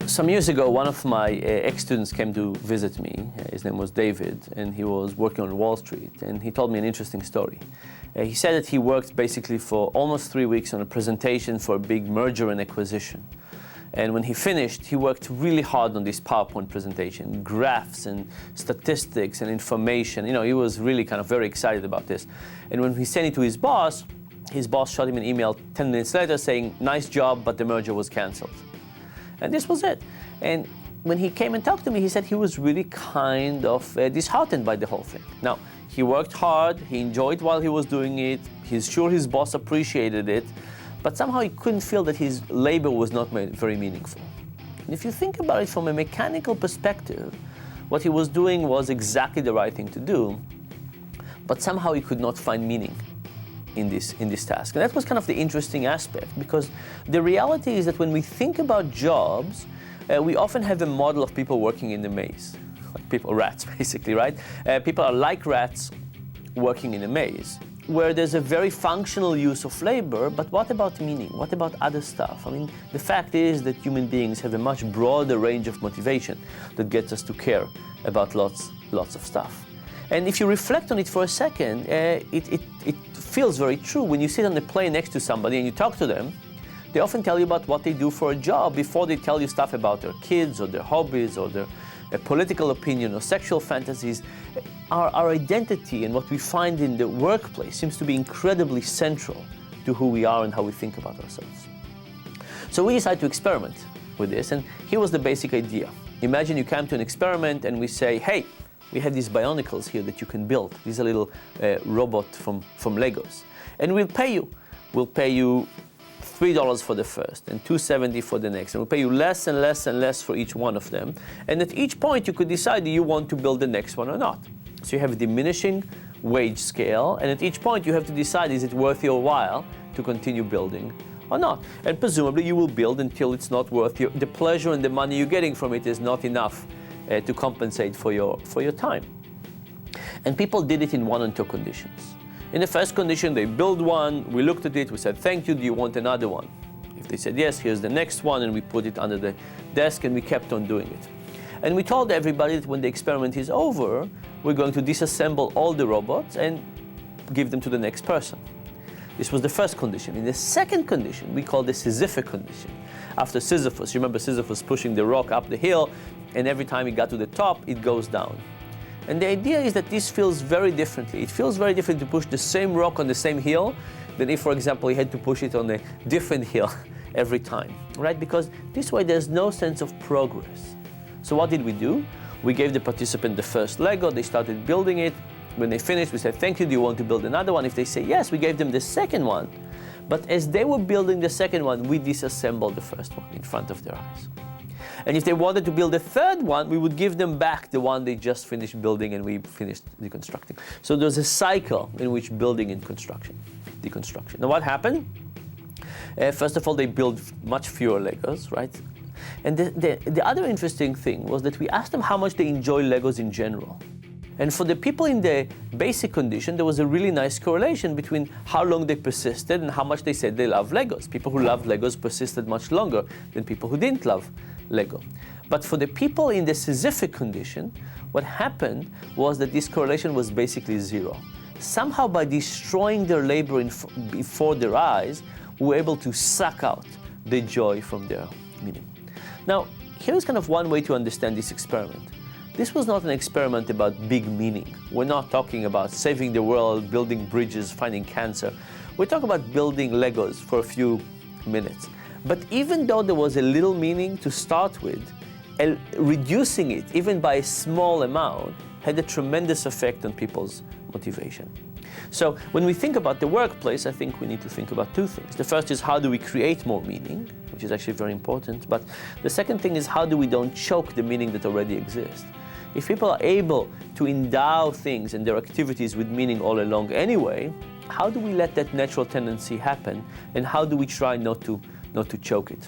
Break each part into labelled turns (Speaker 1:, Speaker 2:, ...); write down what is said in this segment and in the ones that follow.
Speaker 1: Some years ago, one of my ex-students came to visit me. His name was David, and he was working on Wall Street, and he told me an interesting story. He said that he worked basically for almost 3 weeks on a presentation for a big merger and acquisition. And when he finished, he worked really hard on this PowerPoint presentation, graphs and statistics and information. You know, he was really kind of very excited about this. And when he sent it to his boss shot him an email 10 minutes later saying, "Nice job, but the merger was canceled." And this was it. And when he came and talked to me, he said he was really kind of disheartened by the whole thing. Now, he worked hard, he enjoyed while he was doing it, he's sure his boss appreciated it, but somehow he couldn't feel that his labor was not very meaningful. And if you think about it from a mechanical perspective, what he was doing was exactly the right thing to do, but somehow he could not find meaning in this task. And that was kind of the interesting aspect, because the reality is that when we think about jobs, we often have a model of people working in a maze, like rats basically, right? People are like rats working in a maze, where there's a very functional use of labor, but what about meaning? What about other stuff? I mean, the fact is that human beings have a much broader range of motivation that gets us to care about lots of stuff. And if you reflect on it for a second, it feels very true. When you sit on a plane next to somebody and you talk to them, they often tell you about what they do for a job before they tell you stuff about their kids or their hobbies or their political opinion or sexual fantasies. Our identity and what we find in the workplace seems to be incredibly central to who we are and how we think about ourselves. So we decided to experiment with this, and here was the basic idea. Imagine you come to an experiment and we say, hey, we have these bionicles here that you can build. These are little robot from Legos. And we'll pay you. We'll pay you $3 for the first and $2.70 for the next. And we'll pay you less and less and less for each one of them. And at each point, you could decide do you want to build the next one or not. So you have a diminishing wage scale. And at each point, you have to decide, is it worth your while to continue building or not? And presumably, you will build until it's not worth the pleasure and the money you're getting from it is not enough to compensate for your time. And people did it in one or two conditions. In the first condition, they build one, we looked at it, we said, thank you, do you want another one? If they said yes, here's the next one, and we put it under the desk, and we kept on doing it. And we told everybody that when the experiment is over, we're going to disassemble all the robots and give them to the next person. This was the first condition. In the second condition, we call the Sisyphic condition. After Sisyphus, you remember Sisyphus pushing the rock up the hill, and every time it got to the top, it goes down. And the idea is that this feels very differently. It feels very different to push the same rock on the same hill than if, for example, you had to push it on a different hill every time, right? Because this way there's no sense of progress. So what did we do? We gave the participant the first Lego, they started building it. When they finished, we said, thank you, do you want to build another one? If they say yes, we gave them the second one. But as they were building the second one, we disassembled the first one in front of their eyes. And if they wanted to build a third one, we would give them back the one they just finished building and we finished deconstructing. So there's a cycle in which building and deconstruction. Now what happened? First of all, they built much fewer Legos, right? And the other interesting thing was that we asked them how much they enjoy Legos in general. And for the people in the basic condition, there was a really nice correlation between how long they persisted and how much they said they love Legos. People who loved Legos persisted much longer than people who didn't love Lego. But for the people in the Sisyphic condition, what happened was that this correlation was basically zero. Somehow by destroying their labor before their eyes, we were able to suck out the joy from their meaning. Now, here's kind of one way to understand this experiment. This was not an experiment about big meaning. We're not talking about saving the world, building bridges, finding cancer. We're talking about building Legos for a few minutes. But even though there was a little meaning to start with, reducing it, even by a small amount, had a tremendous effect on people's motivation. So when we think about the workplace, I think we need to think about two things. The first is how do we create more meaning, which is actually very important. But the second thing is how do we don't choke the meaning that already exists. If people are able to endow things and their activities with meaning all along anyway, how do we let that natural tendency happen? And how do we try not to choke it?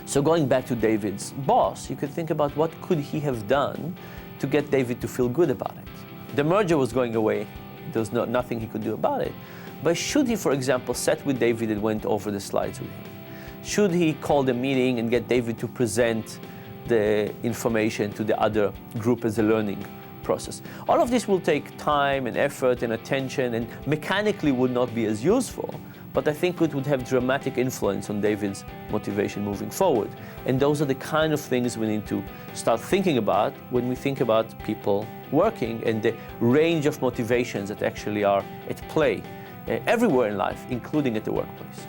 Speaker 1: So going back to David's boss, you could think about what could he have done to get David to feel good about it. The merger was going away. There was nothing he could do about it. But should he, for example, sat with David and went over the slides with him? Should he call the meeting and get David to present the information to the other group as a learning process? All of this will take time and effort and attention, and mechanically would not be as useful, but I think it would have dramatic influence on David's motivation moving forward. And those are the kind of things we need to start thinking about when we think about people working and the range of motivations that actually are at play everywhere in life, including at the workplace.